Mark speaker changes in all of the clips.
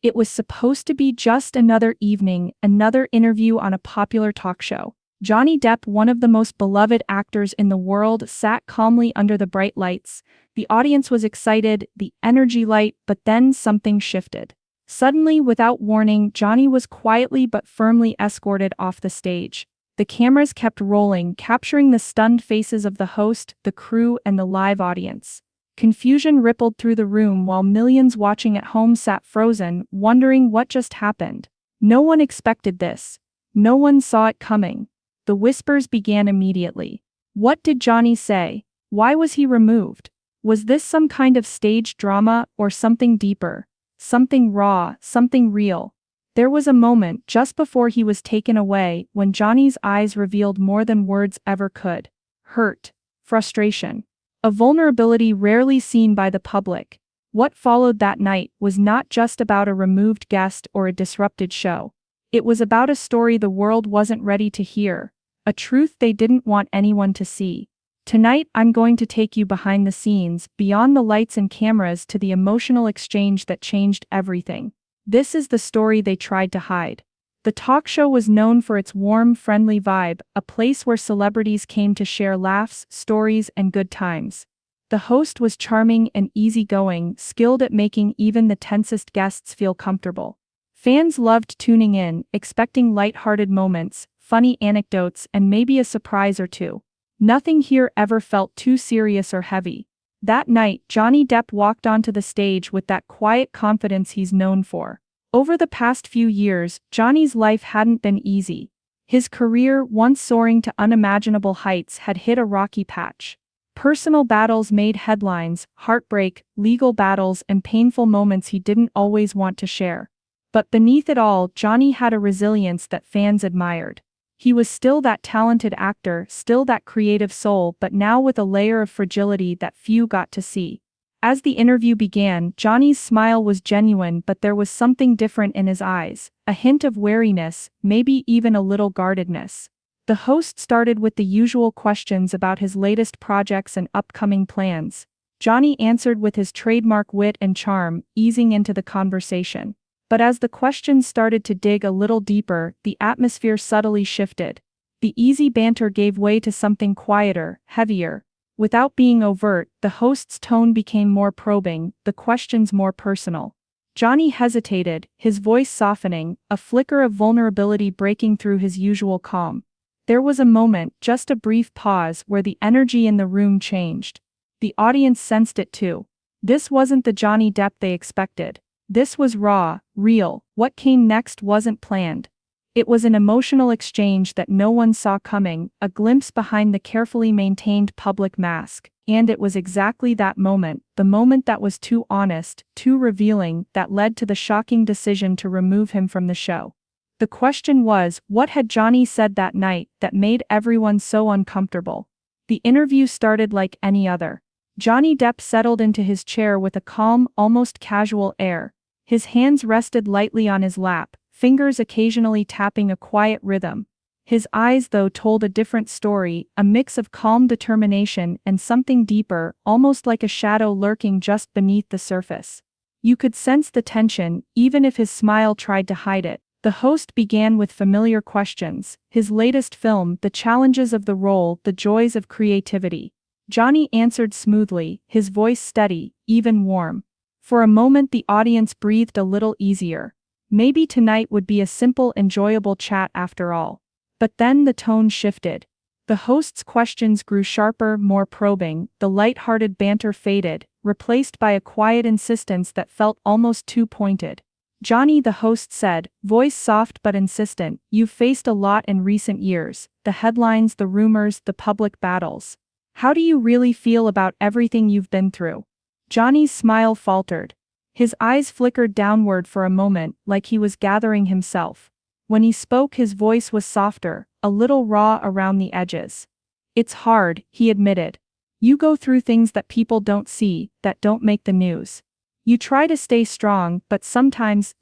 Speaker 1: It was supposed to be just another evening, another interview on a popular talk show. Johnny Depp, one of the most beloved actors in the world, sat calmly under the bright lights. The audience was excited, the energy light, but then something shifted. Suddenly, without warning, Johnny was quietly but firmly escorted off the stage. The cameras kept rolling, capturing the stunned faces of the host, the crew, and the live audience. Confusion rippled through the room while millions watching at home sat frozen, wondering what just happened. No one expected this. No one saw it coming. The whispers began immediately. What did Johnny say? Why was he removed? Was this some kind of stage drama or something deeper? Something raw, something real? There was a moment just before he was taken away when Johnny's eyes revealed more than words ever could. Hurt, frustration, a vulnerability rarely seen by the public. What followed that night was not just about a removed guest or a disrupted show. It was about a story the world wasn't ready to hear, a truth they didn't want anyone to see. Tonight I'm going to take you behind the scenes, beyond the lights and cameras, to the emotional exchange that changed everything. This is the story they tried to hide. The talk show was known for its warm, friendly vibe, a place where celebrities came to share laughs, stories, and good times. The host was charming and easygoing, skilled at making even the tensest guests feel comfortable. Fans loved tuning in, expecting light-hearted moments, funny anecdotes, and maybe a surprise or two. Nothing here ever felt too serious or heavy. That night, Johnny Depp walked onto the stage with that quiet confidence he's known for. Over the past few years, Johnny's life hadn't been easy. His career, once soaring to unimaginable heights, had hit a rocky patch. Personal battles made headlines, heartbreak, legal battles, and painful moments he didn't always want to share. But beneath it all, Johnny had a resilience that fans admired. He was still that talented actor, still that creative soul, but now with a layer of fragility that few got to see. As the interview began, Johnny's smile was genuine, but there was something different in his eyes, a hint of wariness, maybe even a little guardedness. The host started with the usual questions about his latest projects and upcoming plans. Johnny answered with his trademark wit and charm, easing into the conversation. But as the questions started to dig a little deeper, the atmosphere subtly shifted. The easy banter gave way to something quieter, heavier. Without being overt, the host's tone became more probing, the questions more personal. Johnny hesitated, his voice softening, a flicker of vulnerability breaking through his usual calm. There was a moment, just a brief pause, where the energy in the room changed. The audience sensed it too. This wasn't the Johnny Depp they expected. This was raw, real. What came next wasn't planned. It was an emotional exchange that no one saw coming, a glimpse behind the carefully maintained public mask. And it was exactly that moment, the moment that was too honest, too revealing, that led to the shocking decision to remove him from the show. The question was, what had Johnny said that night that made everyone so uncomfortable? The interview started like any other. Johnny Depp settled into his chair with a calm, almost casual air. His hands rested lightly on his lap, fingers occasionally tapping a quiet rhythm. His eyes, though, told a different story, a mix of calm determination and something deeper, almost like a shadow lurking just beneath the surface. You could sense the tension, even if his smile tried to hide it. The host began with familiar questions: his latest film, the challenges of the role, the joys of creativity. Johnny answered smoothly, his voice steady, even warm. For a moment the audience breathed a little easier. Maybe tonight would be a simple, enjoyable chat after all. But then the tone shifted. The host's questions grew sharper, more probing, the light-hearted banter faded, replaced by a quiet insistence that felt almost too pointed. Johnny, the host said, voice soft but insistent, you've faced a lot in recent years, the headlines, the rumors, the public battles. How do you really feel about everything you've been through? Johnny's smile faltered. His eyes flickered downward for a moment, like he was gathering himself. When he spoke, his voice was softer, a little raw around the edges. It's hard, he admitted. You go through things that people don't see, that don't make the news. You try to stay strong, but sometimes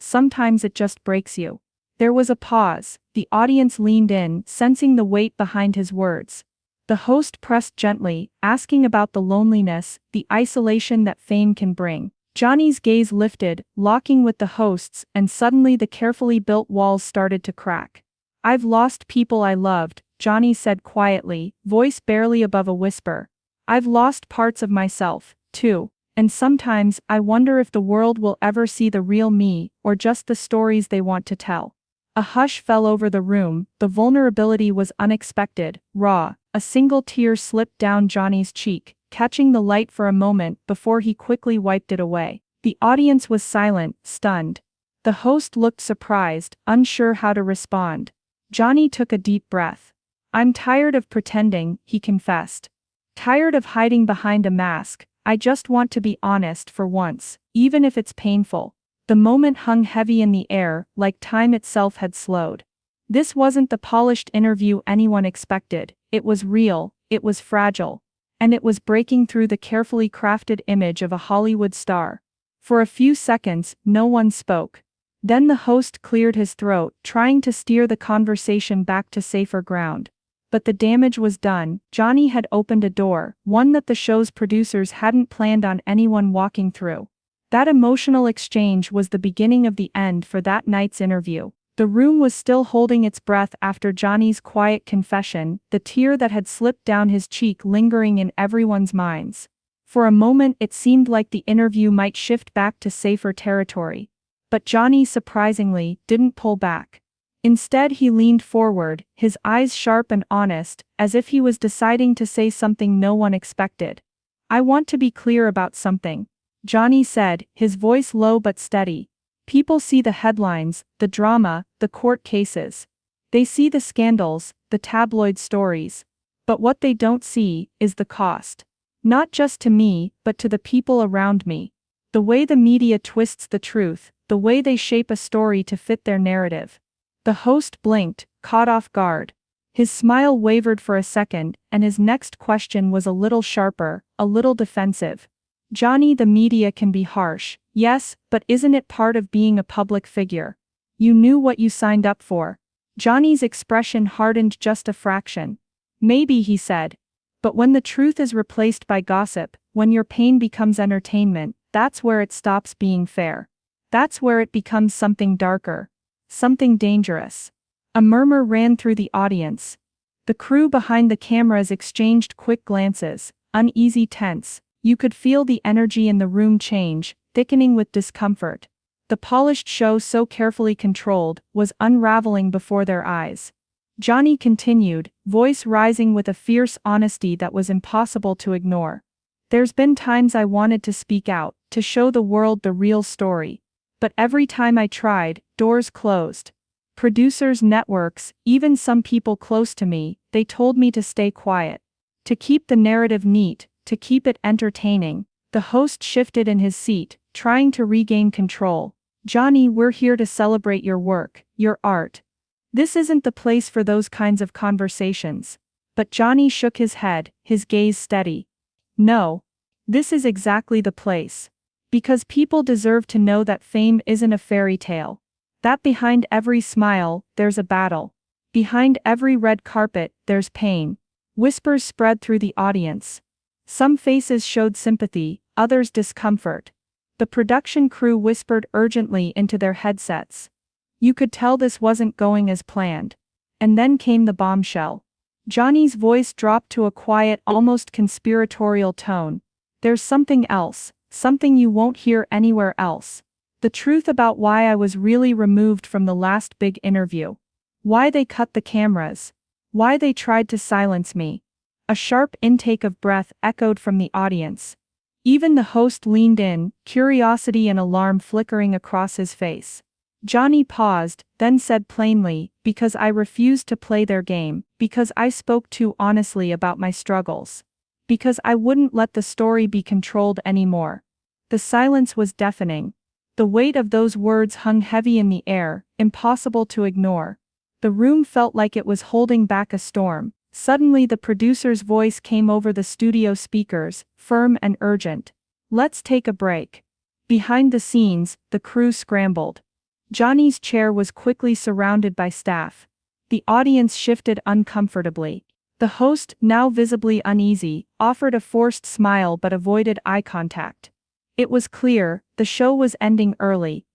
Speaker 1: it just breaks you. There was a pause. The audience leaned in, sensing the weight behind his words. The host pressed gently, asking about the loneliness, the isolation that fame can bring. Johnny's gaze lifted, locking with the host's, and suddenly the carefully built walls started to crack. "I've lost people I loved," Johnny said quietly, voice barely above a whisper. "I've lost parts of myself, too. And sometimes I wonder if the world will ever see the real me, or just the stories they want to tell." A hush fell over the room, the vulnerability was unexpected, raw. A single tear slipped down Johnny's cheek, catching the light for a moment before he quickly wiped it away. The audience was silent, stunned. The host looked surprised, unsure how to respond. Johnny took a deep breath. "I'm tired of pretending," he confessed. "Tired of hiding behind a mask. I just want to be honest for once, even if it's painful." The moment hung heavy in the air, like time itself had slowed. This wasn't the polished interview anyone expected. It was real, it was fragile. And it was breaking through the carefully crafted image of a Hollywood star. For a few seconds, no one spoke. Then the host cleared his throat, trying to steer the conversation back to safer ground. But the damage was done. Johnny had opened a door, one that the show's producers hadn't planned on anyone walking through. That emotional exchange was the beginning of the end for that night's interview. The room was still holding its breath after Johnny's quiet confession, the tear that had slipped down his cheek lingering in everyone's minds. For a moment it seemed like the interview might shift back to safer territory. But Johnny, surprisingly, didn't pull back. Instead he leaned forward, his eyes sharp and honest, as if he was deciding to say something no one expected. "I want to be clear about something," Johnny said, his voice low but steady. "People see the headlines, the drama, the court cases. They see the scandals, the tabloid stories. But what they don't see is the cost. Not just to me, but to the people around me. The way the media twists the truth, the way they shape a story to fit their narrative." The host blinked, caught off guard. His smile wavered for a second, and his next question was a little sharper, a little defensive. "Johnny, the media can be harsh, yes, but isn't it part of being a public figure? You knew what you signed up for." Johnny's expression hardened just a fraction. "Maybe," he said. "But when the truth is replaced by gossip, when your pain becomes entertainment, that's where it stops being fair. That's where it becomes something darker. Something dangerous." A murmur ran through the audience. The crew behind the cameras exchanged quick glances, uneasy, tense. You could feel the energy in the room change, thickening with discomfort. The polished show, so carefully controlled, was unraveling before their eyes. Johnny continued, voice rising with a fierce honesty that was impossible to ignore. "There's been times I wanted to speak out, to show the world the real story. But every time I tried, doors closed. Producers, networks, even some people close to me, they told me to stay quiet. To keep the narrative neat, to keep it entertaining." The host shifted in his seat, trying to regain control. "Johnny, we're here to celebrate your work, your art. This isn't the place for those kinds of conversations." But Johnny shook his head, his gaze steady. "No. This is exactly the place. Because people deserve to know that fame isn't a fairy tale. That behind every smile, there's a battle. Behind every red carpet, there's pain." Whispers spread through the audience. Some faces showed sympathy, others discomfort. The production crew whispered urgently into their headsets. You could tell this wasn't going as planned. And then came the bombshell. Johnny's voice dropped to a quiet, almost conspiratorial tone. "There's something else, something you won't hear anywhere else. The truth about why I was really removed from the last big interview. Why they cut the cameras. Why they tried to silence me." A sharp intake of breath echoed from the audience. Even the host leaned in, curiosity and alarm flickering across his face. Johnny paused, then said plainly, "Because I refused to play their game, because I spoke too honestly about my struggles. Because I wouldn't let the story be controlled anymore." The silence was deafening. The weight of those words hung heavy in the air, impossible to ignore. The room felt like it was holding back a storm. Suddenly the producer's voice came over the studio speakers, firm and urgent. "Let's take a break." Behind the scenes, the crew scrambled. Johnny's chair was quickly surrounded by staff. The audience shifted uncomfortably. The host, now visibly uneasy, offered a forced smile but avoided eye contact. It was clear, the show was ending early.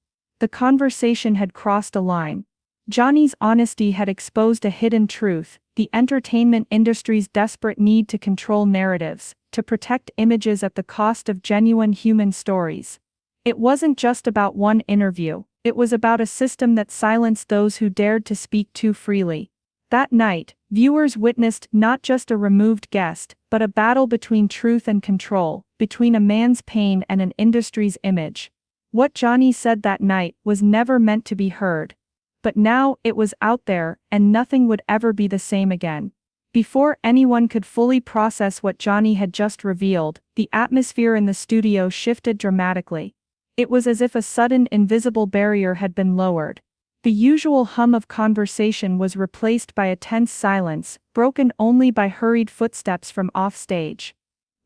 Speaker 1: The conversation had crossed a line. Johnny's honesty had exposed a hidden truth: the entertainment industry's desperate need to control narratives, to protect images at the cost of genuine human stories. It wasn't just about one interview, it was about a system that silenced those who dared to speak too freely. That night, viewers witnessed not just a removed guest, but a battle between truth and control, between a man's pain and an industry's image. What Johnny said that night was never meant to be heard. But now it was out there, and nothing would ever be the same again. Before anyone could fully process what Johnny had just revealed, the atmosphere in the studio shifted dramatically. It was as if a sudden invisible barrier had been lowered. The usual hum of conversation was replaced by a tense silence, broken only by hurried footsteps from offstage.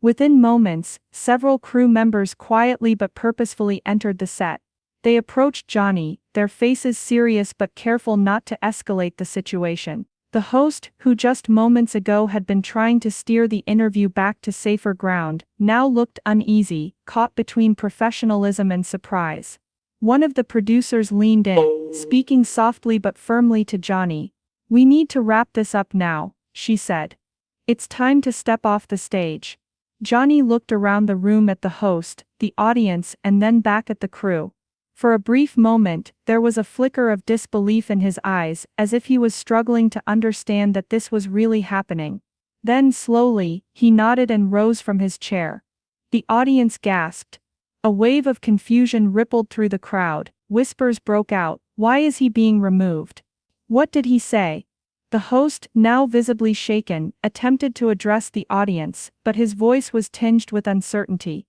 Speaker 1: Within moments, several crew members quietly but purposefully entered the set. They approached Johnny, their faces serious but careful not to escalate the situation. The host, who just moments ago had been trying to steer the interview back to safer ground, now looked uneasy, caught between professionalism and surprise. One of the producers leaned in, speaking softly but firmly to Johnny. "We need to wrap this up now," she said. "It's time to step off the stage." Johnny looked around the room at the host, the audience, and then back at the crew. For a brief moment, there was a flicker of disbelief in his eyes, as if he was struggling to understand that this was really happening. Then slowly, he nodded and rose from his chair. The audience gasped. A wave of confusion rippled through the crowd. Whispers broke out. "Why is he being removed? What did he say?" The host, now visibly shaken, attempted to address the audience, but his voice was tinged with uncertainty.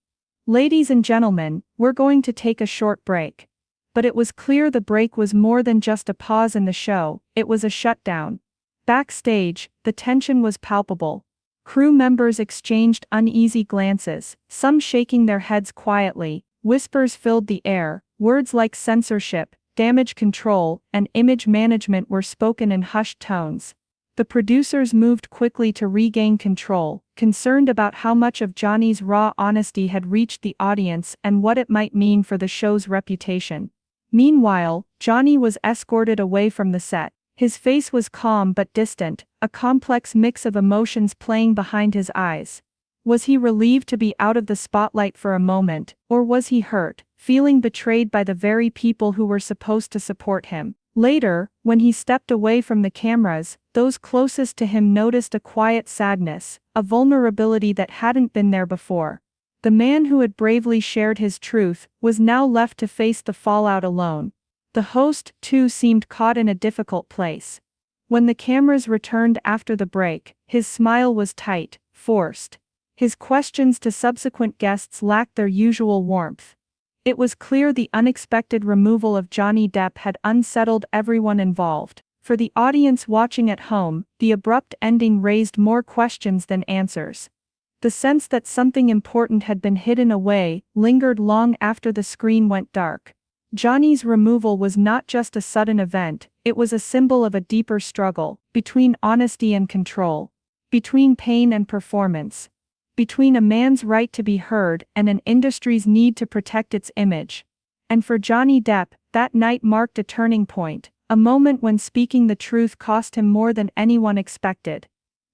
Speaker 1: "Ladies and gentlemen, we're going to take a short break." But it was clear the break was more than just a pause in the show, it was a shutdown. Backstage, the tension was palpable. Crew members exchanged uneasy glances, some shaking their heads quietly. Whispers filled the air. Words like censorship, damage control, and image management were spoken in hushed tones. The producers moved quickly to regain control, concerned about how much of Johnny's raw honesty had reached the audience and what it might mean for the show's reputation. Meanwhile, Johnny was escorted away from the set. His face was calm but distant, a complex mix of emotions playing behind his eyes. Was he relieved to be out of the spotlight for a moment, or was he hurt, feeling betrayed by the very people who were supposed to support him? Later, when he stepped away from the cameras, those closest to him noticed a quiet sadness, a vulnerability that hadn't been there before. The man who had bravely shared his truth was now left to face the fallout alone. The host, too, seemed caught in a difficult place. When the cameras returned after the break, his smile was tight, forced. His questions to subsequent guests lacked their usual warmth. It was clear the unexpected removal of Johnny Depp had unsettled everyone involved. For the audience watching at home, the abrupt ending raised more questions than answers. The sense that something important had been hidden away lingered long after the screen went dark. Johnny's removal was not just a sudden event, it was a symbol of a deeper struggle, between honesty and control, between pain and performance, between a man's right to be heard and an industry's need to protect its image. And for Johnny Depp, that night marked a turning point, a moment when speaking the truth cost him more than anyone expected.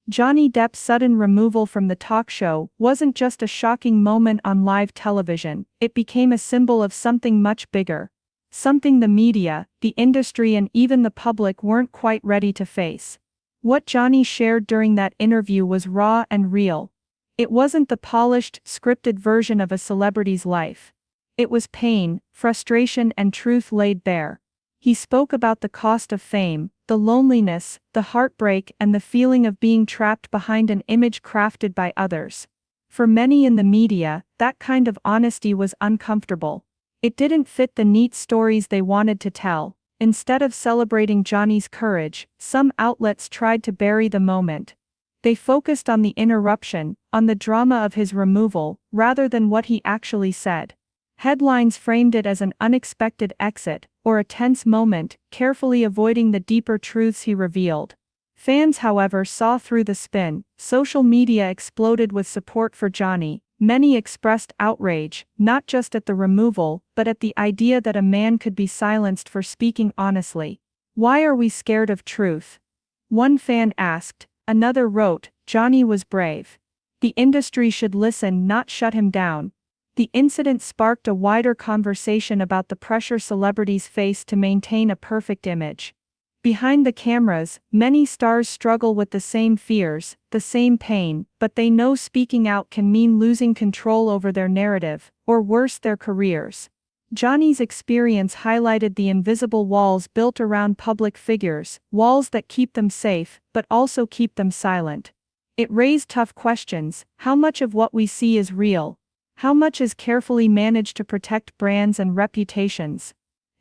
Speaker 1: Johnny Depp's sudden removal from the talk show wasn't just a shocking moment on live television, it became a symbol of something much bigger. Something the media, the industry, and even the public weren't quite ready to face. What Johnny shared during that interview was raw and real. It wasn't the polished, scripted version of a celebrity's life. It was pain, frustration, and truth laid bare. He spoke about the cost of fame, the loneliness, the heartbreak, and the feeling of being trapped behind an image crafted by others. For many in the media, that kind of honesty was uncomfortable. It didn't fit the neat stories they wanted to tell. Instead of celebrating Johnny's courage, some outlets tried to bury the moment. They focused on the interruption, on the drama of his removal, rather than what he actually said. Headlines framed it as an unexpected exit, or a tense moment, carefully avoiding the deeper truths he revealed. Fans, however, saw through the spin. Social media exploded with support for Johnny, Many expressed outrage, not just at the removal, but at the idea that a man could be silenced for speaking honestly. Why are we scared of truth? One fan asked. Another wrote, Johnny was brave. The industry should listen, not shut him down. The incident sparked a wider conversation about the pressure celebrities face to maintain a perfect image. Behind the cameras, many stars struggle with the same fears, the same pain, but they know speaking out can mean losing control over their narrative, or worse, their careers. Johnny's experience highlighted the invisible walls built around public figures, walls that keep them safe, but also keep them silent. It raised tough questions. How much of what we see is real? How much is carefully managed to protect brands and reputations?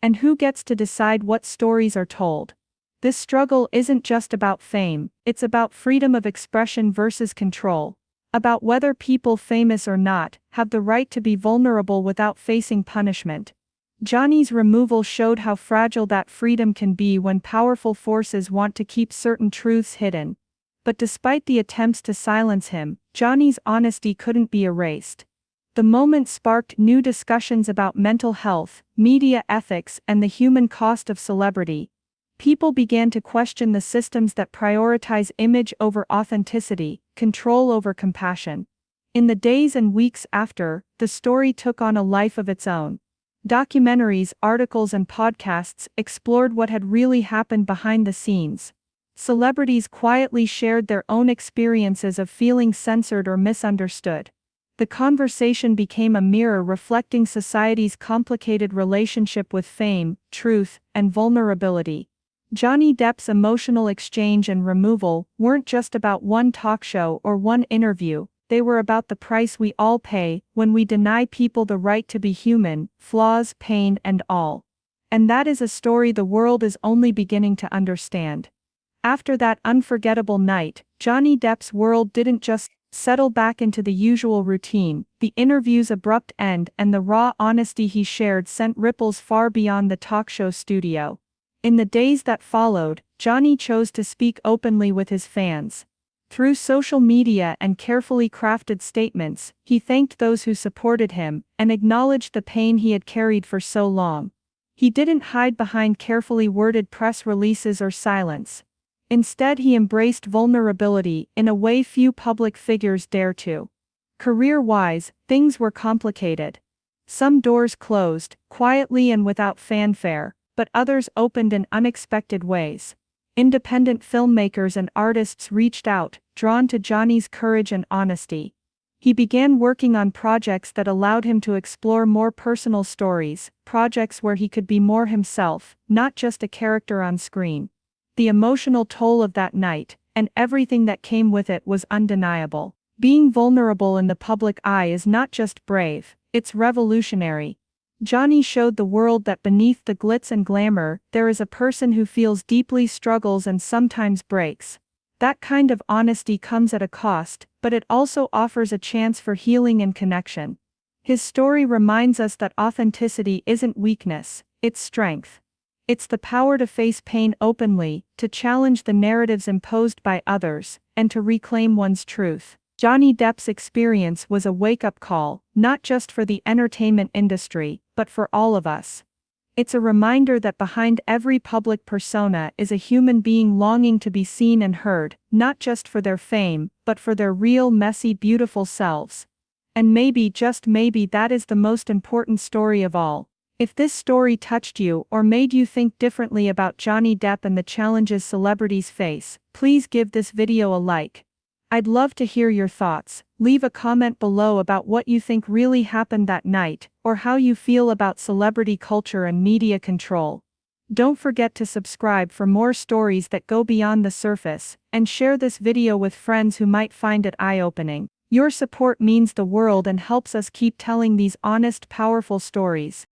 Speaker 1: And who gets to decide what stories are told? This struggle isn't just about fame, it's about freedom of expression versus control. About whether people, famous or not, have the right to be vulnerable without facing punishment. Johnny's removal showed how fragile that freedom can be when powerful forces want to keep certain truths hidden. But despite the attempts to silence him, Johnny's honesty couldn't be erased. The moment sparked new discussions about mental health, media ethics, and the human cost of celebrity. People began to question the systems that prioritize image over authenticity, control over compassion. In the days and weeks after, the story took on a life of its own. Documentaries, articles, and podcasts explored what had really happened behind the scenes. Celebrities quietly shared their own experiences of feeling censored or misunderstood. The conversation became a mirror reflecting society's complicated relationship with fame, truth, and vulnerability. Johnny Depp's emotional exchange and removal weren't just about one talk show or one interview, they were about the price we all pay when we deny people the right to be human, flaws, pain, and all. And that is a story the world is only beginning to understand. After that unforgettable night, Johnny Depp's world didn't just settle back into the usual routine. The interview's abrupt end and the raw honesty he shared sent ripples far beyond the talk show studio. In the days that followed, Johnny chose to speak openly with his fans. Through social media and carefully crafted statements, he thanked those who supported him and acknowledged the pain he had carried for so long. He didn't hide behind carefully worded press releases or silence. Instead, he embraced vulnerability in a way few public figures dare to. Career-wise, things were complicated. Some doors closed, quietly and without fanfare, but others opened in unexpected ways. Independent filmmakers and artists reached out, drawn to Johnny's courage and honesty. He began working on projects that allowed him to explore more personal stories, projects where he could be more himself, not just a character on screen. The emotional toll of that night, and everything that came with it, was undeniable. Being vulnerable in the public eye is not just brave, it's revolutionary. Johnny showed the world that beneath the glitz and glamour, there is a person who feels deeply, struggles, and sometimes breaks. That kind of honesty comes at a cost, but it also offers a chance for healing and connection. His story reminds us that authenticity isn't weakness, it's strength. It's the power to face pain openly, to challenge the narratives imposed by others, and to reclaim one's truth. Johnny Depp's experience was a wake-up call, not just for the entertainment industry, but for all of us. It's a reminder that behind every public persona is a human being longing to be seen and heard, not just for their fame, but for their real, messy, beautiful selves. And maybe, just maybe, that is the most important story of all. If this story touched you or made you think differently about Johnny Depp and the challenges celebrities face, please give this video a like. I'd love to hear your thoughts. Leave a comment below about what you think really happened that night, or how you feel about celebrity culture and media control. Don't forget to subscribe for more stories that go beyond the surface, and share this video with friends who might find it eye-opening. Your support means the world and helps us keep telling these honest, powerful stories.